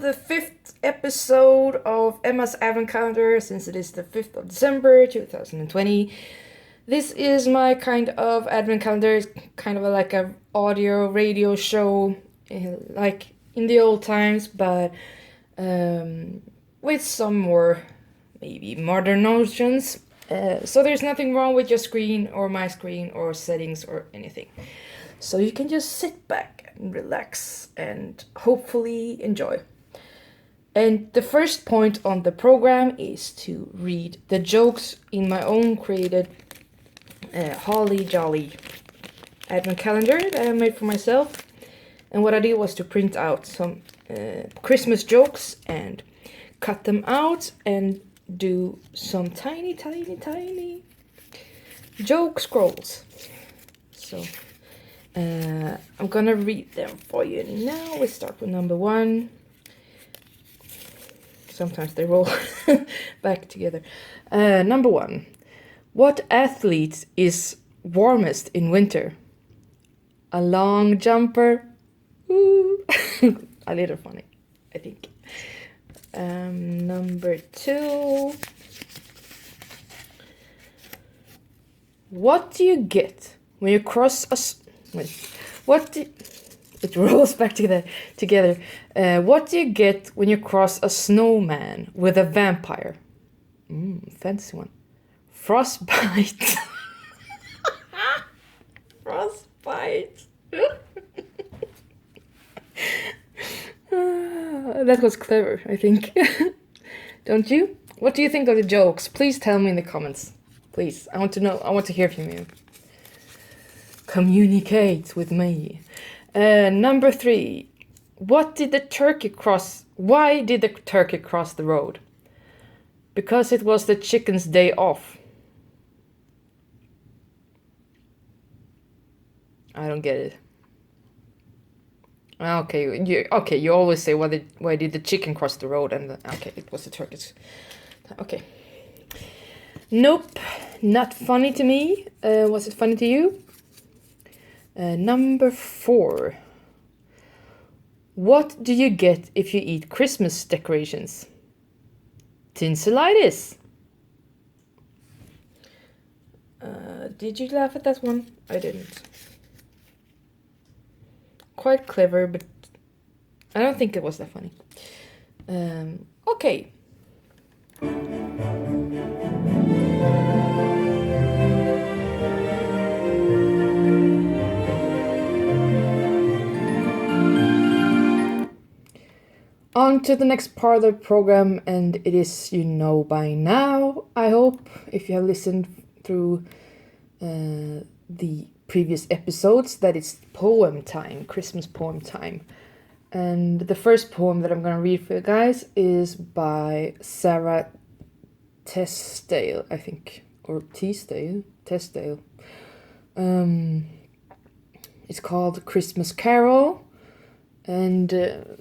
the 5th episode of Emma's Advent Calendar, since it is the 5th of December 2020. This is my kind of Advent Calendar. It's kind of like a audio radio show, like in the old times, but with some more maybe modern notions. So there's nothing wrong with your screen or my screen or settings or anything. So you can just sit back and relax and hopefully enjoy. And the first point on the program is to read the jokes in my own created Holly Jolly Advent Calendar that I made for myself. And what I did was to print out some Christmas jokes and cut them out and do some tiny joke scrolls. So I'm gonna read them for you now. We start with number 1. Sometimes they roll back together. Number 1. What athlete is warmest in winter? A long jumper. Ooh. A little funny, I think. Number 2. What do you get when you cross a... It rolls back together. What do you get when you cross a snowman with a vampire? Fancy one. Frostbite. Frostbite. That was clever, I think. Don't you? What do you think of the jokes? Please tell me in the comments. Please, I want to know. I want to hear from you. Communicate with me. Number 3. Why did the turkey cross the road? Because it was the chicken's day off. I don't get it. Okay, you always say why did the chicken cross the road, and okay, it was the turkey's. Okay. Nope, not funny to me. Was it funny to you? Number 4. What do you get if you eat Christmas decorations? Tinselitis. Did you laugh at that one? I didn't. Quite clever, but I don't think it was that funny. Okay. On to the next part of the program, and it is, you know by now, I hope, if you have listened through the previous episodes, that it's poem time, Christmas poem time. And the first poem that I'm going to read for you guys is by Sarah Teasdale, I think, or Teasdale. It's called Christmas Carol, and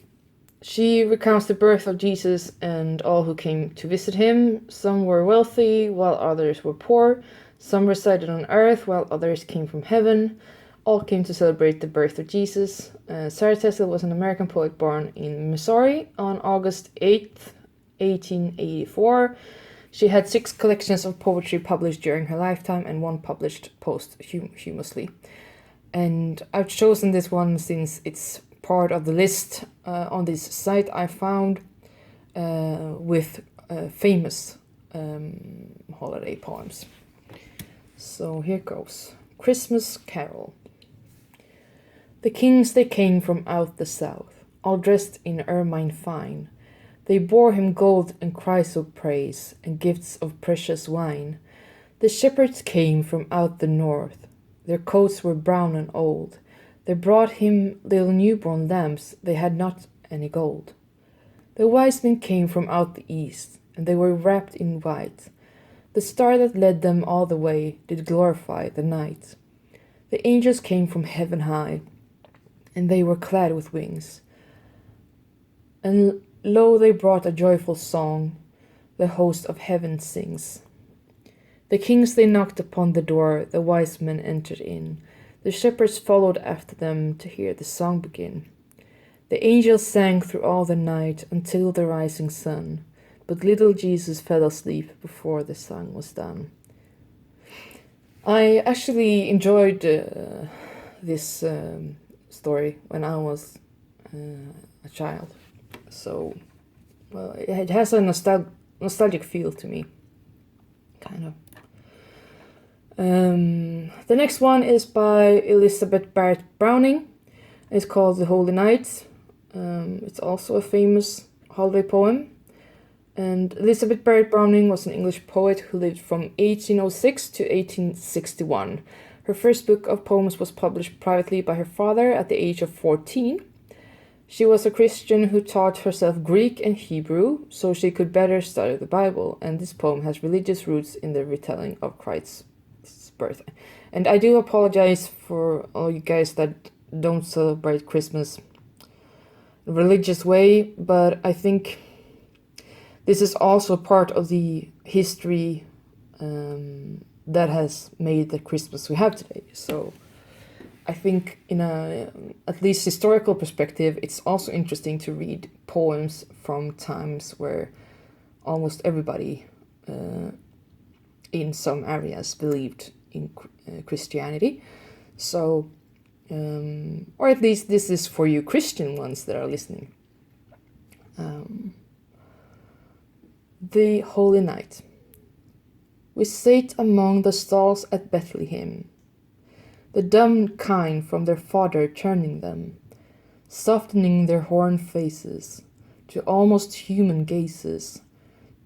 she recounts the birth of Jesus and all who came to visit him. Some were wealthy, while others were poor. Some resided on earth, while others came from heaven. All came to celebrate the birth of Jesus. Sarah Teasdale was an American poet born in Missouri on August 8th, 1884. She had 6 collections of poetry published during her lifetime and 1 published posthumously. And I've chosen this one since it's part of the list on this site I found with famous holiday poems. So here goes. Christmas Carol. The kings they came from out the south, all dressed in ermine fine. They bore him gold and cries of praise, and gifts of precious wine. The shepherds came from out the north, their coats were brown and old. They brought him little newborn lambs, they had not any gold. The wise men came from out the east, and they were wrapped in white. The star that led them all the way did glorify the night. The angels came from heaven high, and they were clad with wings. And lo, they brought a joyful song, the host of heaven sings. The kings they knocked upon the door, the wise men entered in. The shepherds followed after them to hear the song begin. The angels sang through all the night until the rising sun, but little Jesus fell asleep before the song was done. I actually enjoyed this story when I was a child. So, well, it has a nostalgic feel to me, kind of. The next one is by Elizabeth Barrett Browning. It's called The Holy Night. It's also a famous holiday poem. And Elizabeth Barrett Browning was an English poet who lived from 1806 to 1861. Her first book of poems was published privately by her father at the age of 14. She was a Christian who taught herself Greek and Hebrew so she could better study the Bible, and this poem has religious roots in the retelling of Christ's birth. And I do apologize for all you guys that don't celebrate Christmas in a religious way, but I think this is also part of the history that has made the Christmas we have today. So I think in a at least historical perspective, it's also interesting to read poems from times where almost everybody in some areas believed in Christianity. So, or at least this is for you Christian ones that are listening. The Holy Night. We sate among the stalls at Bethlehem, the dumb kine from their fodder turning them, softening their horned faces to almost human gazes,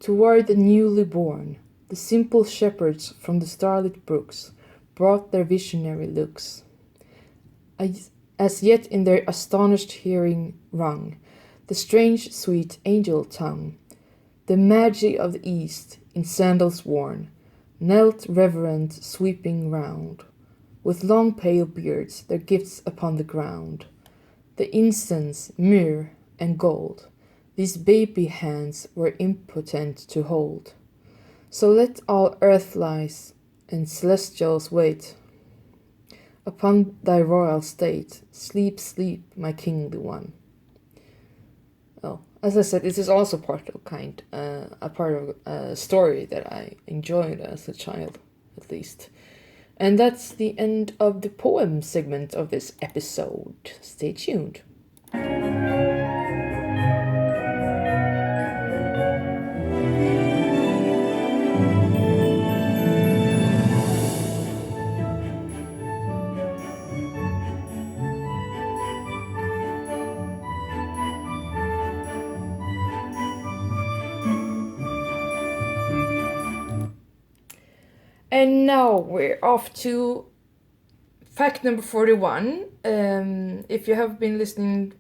toward the newly born. The simple shepherds from the starlit brooks brought their visionary looks. As yet in their astonished hearing rung the strange sweet angel tongue. The Magi of the East, in sandals worn, knelt reverent, sweeping round, with long pale beards, their gifts upon the ground. The incense, myrrh, and gold, these baby hands were impotent to hold. So let all earthlies and celestials wait upon thy royal state. Sleep, sleep, my kingly one. Oh, as I said, this is also part of a part of a story that I enjoyed as a child, at least. And that's the end of the poem segment of this episode. Stay tuned. And now we're off to fact number 41. If you have been listening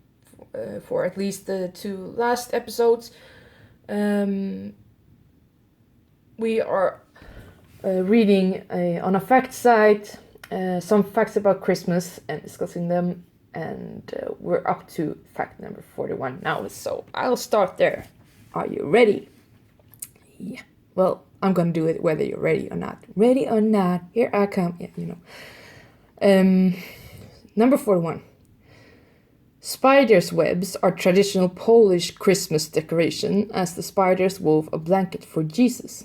for at least the two last episodes, we are reading on a fact site some facts about Christmas and discussing them. And we're up to fact number 41 now, so I'll start there. Are you ready? Yeah. Well, I'm gonna do it whether you're ready or not. Ready or not, here I come. Yeah, you know. Number 41. Spiders' webs are traditional Polish Christmas decoration, as the spiders wove a blanket for Jesus.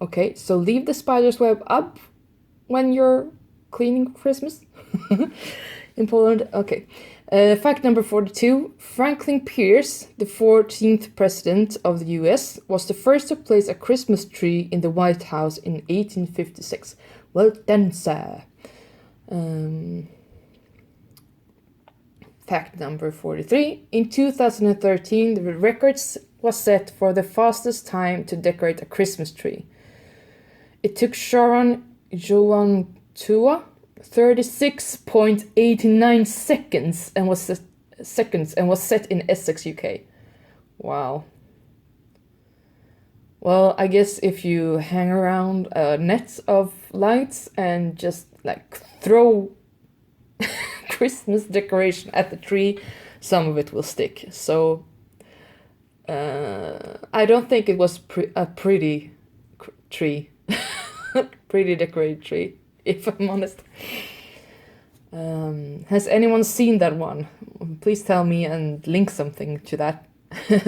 Okay, so leave the spider's web up when you're cleaning Christmas in Poland. Okay. Fact number 42. Franklin Pierce, the 14th president of the US, was the first to place a Christmas tree in the White House in 1856. Well done, sir. Fact number 43. In 2013, the record was set for the fastest time to decorate a Christmas tree. It took Sharon Joantua 36.89 seconds and was set in Essex, UK. Wow. Well, I guess if you hang around a net of lights and just like throw Christmas decoration at the tree, some of it will stick. So I don't think it was a pretty tree, pretty decorated tree, if I'm honest. Has anyone seen that one? Please tell me and link something to that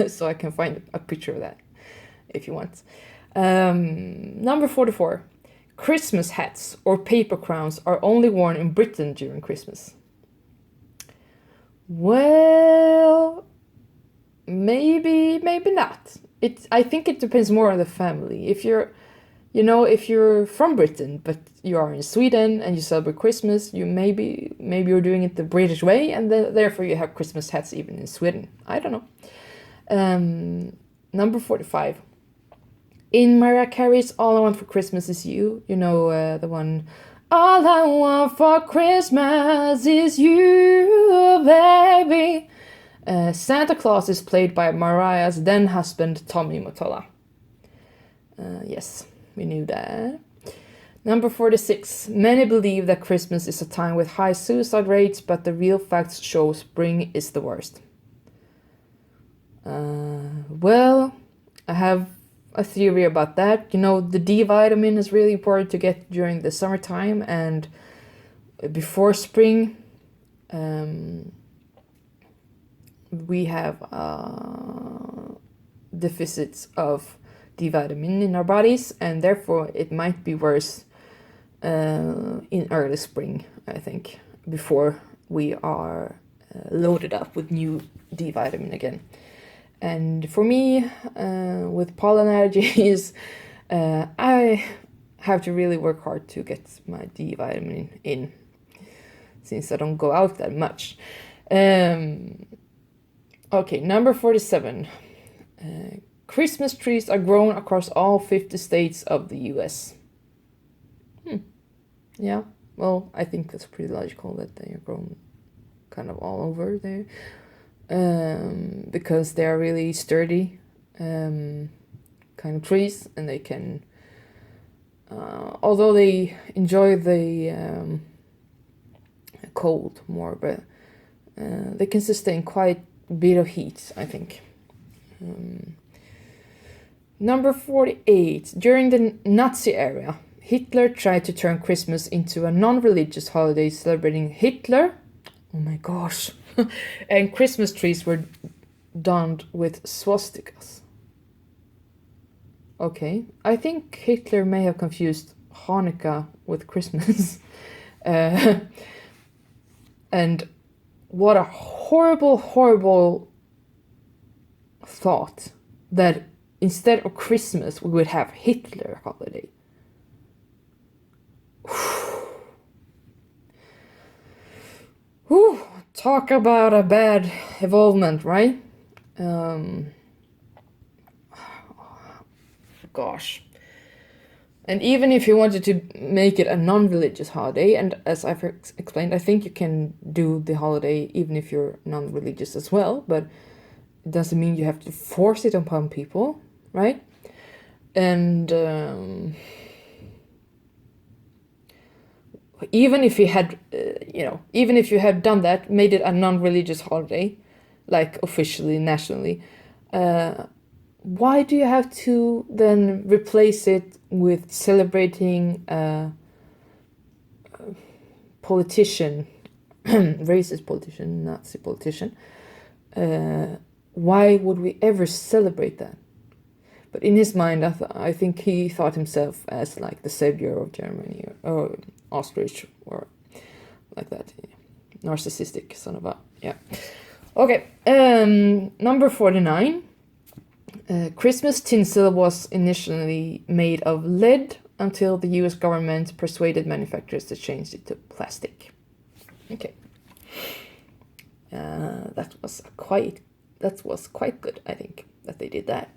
so I can find a picture of that if you want. Number 44. Christmas hats or paper crowns are only worn in Britain during Christmas. Well, maybe not. I think it depends more on the family. If you're from Britain but you are in Sweden and you celebrate Christmas, maybe you're doing it the British way, and therefore you have Christmas hats even in Sweden. I don't know. Number 45. In Mariah Carey's "All I Want for Christmas Is You," the one, "All I want for Christmas is you, baby." Santa Claus is played by Mariah's then husband, Tommy Mottola. Yes, we knew that. Number 46. Many believe that Christmas is a time with high suicide rates, but the real facts show spring is the worst. Well, I have a theory about that. The D vitamin is really important to get during the summertime and before spring. We have deficits of D vitamin in our bodies, and therefore it might be worse in early spring, I think, before we are loaded up with new D vitamin again. And for me, with pollen allergies, I have to really work hard to get my D vitamin in, since I don't go out that much. Okay, number 47. Christmas trees are grown across all 50 states of the US. Yeah, well, I think that's pretty logical that they are grown kind of all over there. Because they are really sturdy kind of trees, and they can, although they enjoy the cold more, but they can sustain quite a bit of heat, I think. Number 48. During the Nazi era, Hitler tried to turn Christmas into a non-religious holiday celebrating Hitler. Oh my gosh. And Christmas trees were donned with swastikas. Okay, I think Hitler may have confused Hanukkah with Christmas. And what a horrible, horrible thought that instead of Christmas we would have Hitler holiday. Whew, talk about a bad evolvement, right? Gosh. And even if you wanted to make it a non-religious holiday, and as I've explained, I think you can do the holiday even if you're non-religious as well, but it doesn't mean you have to force it upon people, right? And even if you had, even if you had done that, made it a non-religious holiday, like officially, nationally, why do you have to then replace it with celebrating a politician, racist politician, Nazi politician? Why would we ever celebrate that? But in his mind, I think he thought himself as like the savior of Germany or Ostrich or like that. Narcissistic son of a, yeah. Okay, number 49. Christmas tinsel was initially made of lead until the US government persuaded manufacturers to change it to plastic. Okay. That was quite good, I think, that they did that.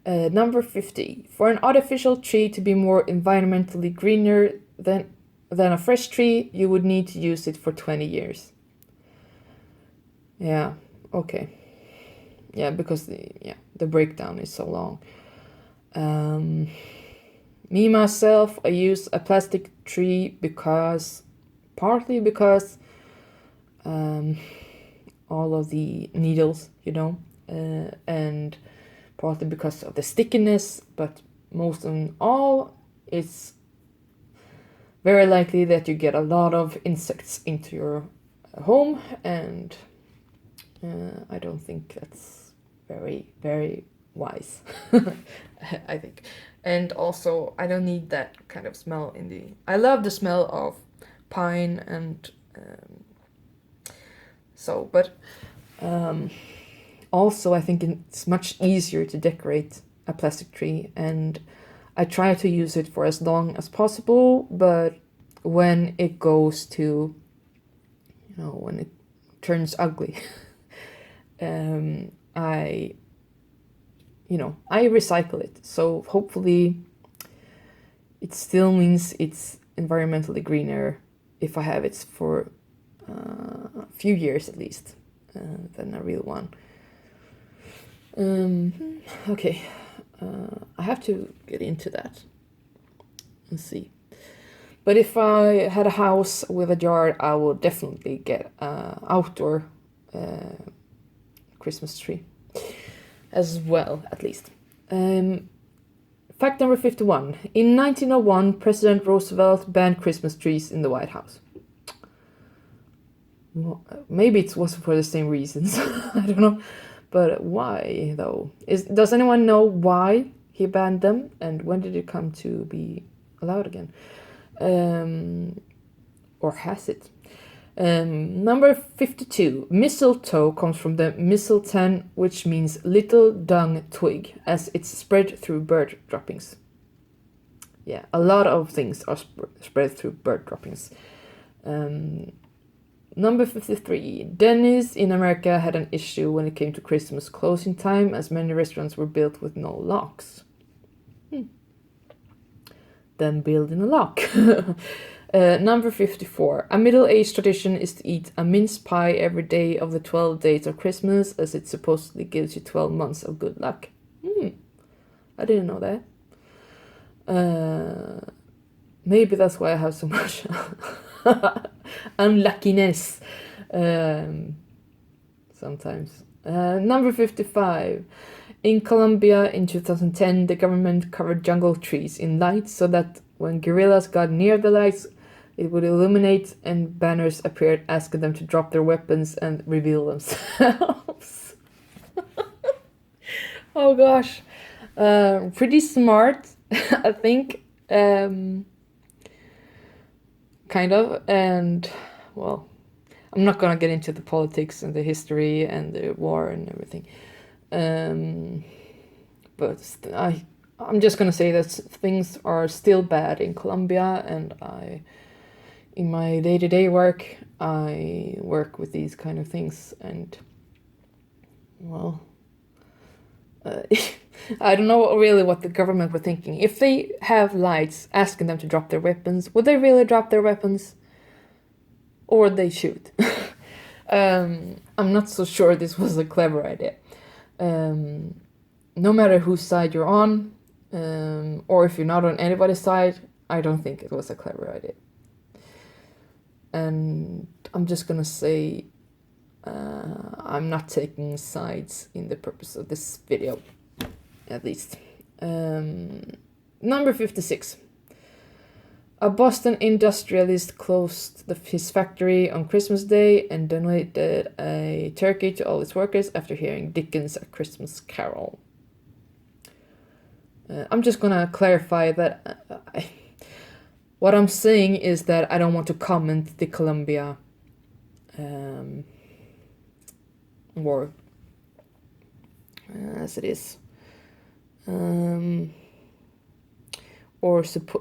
Number 50. For an artificial tree to be more environmentally greener than a fresh tree, you would need to use it for 20 years. Yeah, okay. Yeah, because the breakdown is so long. Me, myself, I use a plastic tree partly because all of the needles, and partly because of the stickiness, but most of all, it's very likely that you get a lot of insects into your home, and I don't think that's very, very wise. I think. And also, I don't need that kind of smell in the... I love the smell of pine and but also I think it's much easier to decorate a plastic tree, and I try to use it for as long as possible, but when it goes to, when it turns ugly, I recycle it. So hopefully it still means it's environmentally greener if I have it for a few years at least than a real one. Okay, I have to get into that and see. But if I had a house with a yard, I would definitely get an outdoor Christmas tree as well, at least. Fact number 51. In 1901, President Roosevelt banned Christmas trees in the White House. Well, maybe it was for the same reasons. I don't know. But why, though? Does anyone know why he banned them? And when did it come to be allowed again? Or has it? Number 52. Mistletoe comes from the mistletoe, which means little dung twig, as it's spread through bird droppings. Yeah, a lot of things are spread through bird droppings. Number 53. Denny's in America had an issue when it came to Christmas closing time, as many restaurants were built with no locks. Then build in a lock. Number 54. A middle-aged tradition is to eat a mince pie every day of the 12 days of Christmas, as it supposedly gives you 12 months of good luck. I didn't know that. Maybe that's why I have so much unluckiness sometimes. Number 55. In Colombia in 2010, the government covered jungle trees in lights so that when guerrillas got near the lights, it would illuminate, and banners appeared asking them to drop their weapons and reveal themselves. Oh gosh. Pretty smart, I think. Kind of. And, well, I'm not gonna get into the politics and the history and the war and everything. But I'm just gonna say that things are still bad in Colombia, and in my day-to-day work, I work with these kind of things, and, well, I don't know really what the government were thinking. If they have lights asking them to drop their weapons, would they really drop their weapons? Or would they shoot? I'm not so sure this was a clever idea. No matter whose side you're on, or if you're not on anybody's side, I don't think it was a clever idea. And I'm just gonna say I'm not taking sides in the purpose of this video, at least. Number 56. A Boston industrialist closed his factory on Christmas Day and donated a turkey to all its workers after hearing Dickens' A Christmas Carol. I'm just gonna clarify that what I'm saying is that I don't want to comment the Colombia war as it is.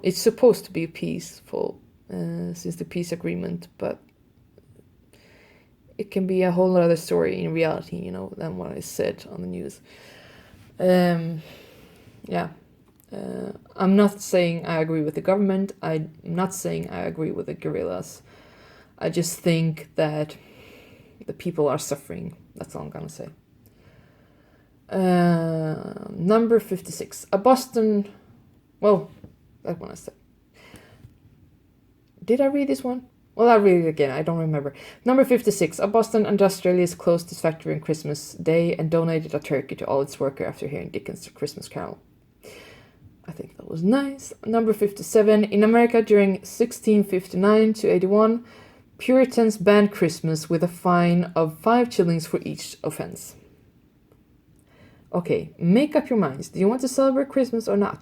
It's supposed to be peaceful since the peace agreement, but it can be a whole other story in reality, than what I said on the news. I'm not saying I agree with the government. I'm not saying I agree with the guerrillas. I just think that the people are suffering. That's all I'm gonna say. Number 56. A Boston... Well, that one I said. Did I read this one? Well, I'll read it again. I don't remember. Number 56. A Boston industrialist closed his factory on Christmas Day and donated a turkey to all its workers after hearing Dickens' A Christmas Carol. I think that was nice. Number 57. In America during 1659 to 81, Puritans banned Christmas with a fine of 5 shillings for each offense. Okay, make up your minds. Do you want to celebrate Christmas or not?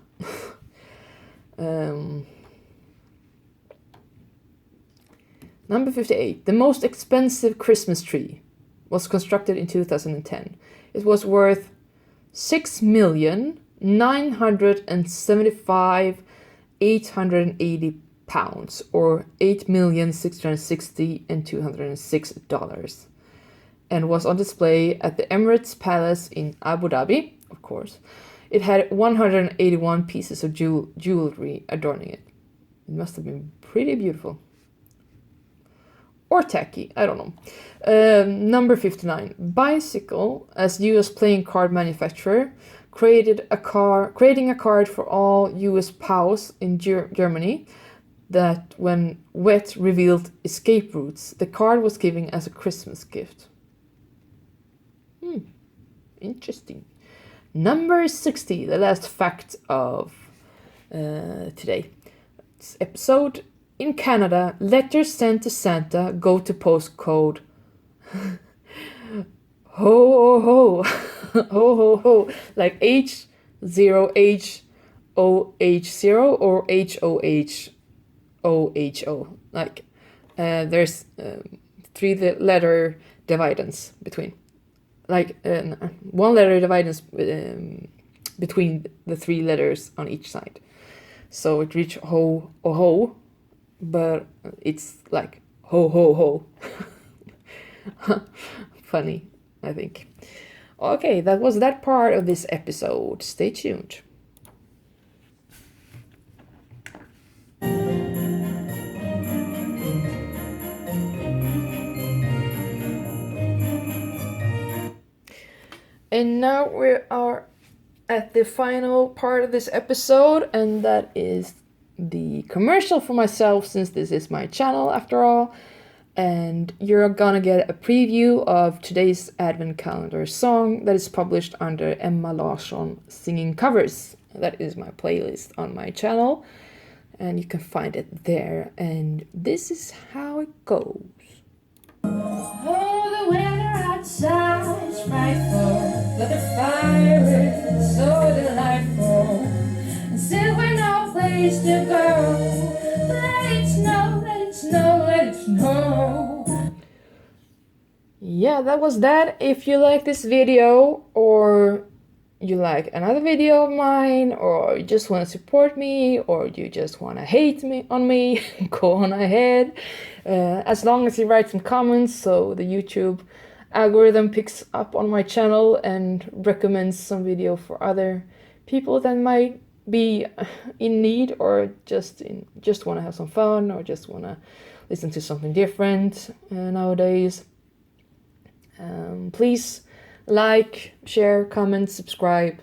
Number 58. The most expensive Christmas tree was constructed in 2010. It was worth £6,975,880, or $8,660,206, and was on display at the Emirates Palace in Abu Dhabi, of course. It had 181 pieces of jewelry adorning it. It must have been pretty beautiful. Or tacky, I don't know. Number 59. Bicycle, as US playing card manufacturer, creating a card for all US POWs in Germany that, when wet, revealed escape routes. The card was given as a Christmas gift. Interesting. Number 60, the last fact of today. This episode. In Canada, letters sent to Santa go to postcode ho ho ho ho ho ho, like H0HOH0 or HOHOHO. Like there's 3-letter dividends between, like 1 letter dividends between the 3 letters on each side. So it reaches ho or ho, but it's like ho ho ho. Funny, I think. Okay, that was that part of this episode. Stay tuned. And now we are at the final part of this episode, and that is the commercial for myself, since this is my channel after all. And you're gonna get a preview of today's advent calendar song that is published under Emma Larsson Singing Covers. That is my playlist on my channel, and you can find it there. And this is how it goes. Oh, the weather outside is frightful, but the fire is so delightful, and still we're no place to go. Let it snow, let it snow, let it snow. Yeah, that was that. If you like this video, or you like another video of mine, or you just want to support me, or you just want to hate me on me, go on ahead. As long as you write some comments, so the YouTube algorithm picks up on my channel and recommends some video for other people that might be in need, or just want to have some fun, or just want to listen to something different nowadays. Please like, share, comment, subscribe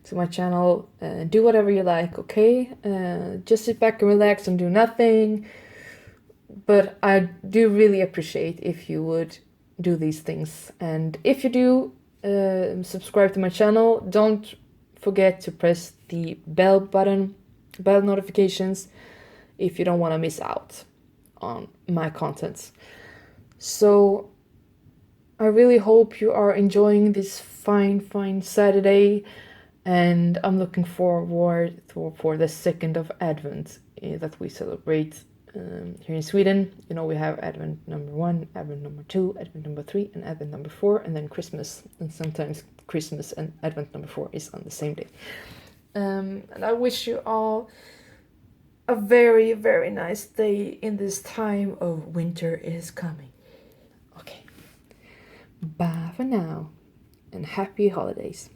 to my channel, do whatever you like, okay? Just sit back and relax and do nothing. But I do really appreciate if you would do these things. And if you do subscribe to my channel, don't forget to press the bell notifications, if you don't want to miss out on my contents. So I really hope you are enjoying this fine Saturday, and I'm looking forward for the 2nd of Advent that we celebrate here in Sweden. You know, we have Advent number 1, Advent number 2, Advent number 3, and Advent number 4, and then Christmas. And sometimes Christmas and Advent number 4 is on the same day. And I wish you all a very, very nice day in this time of winter is coming. Okay. Bye for now, and happy holidays.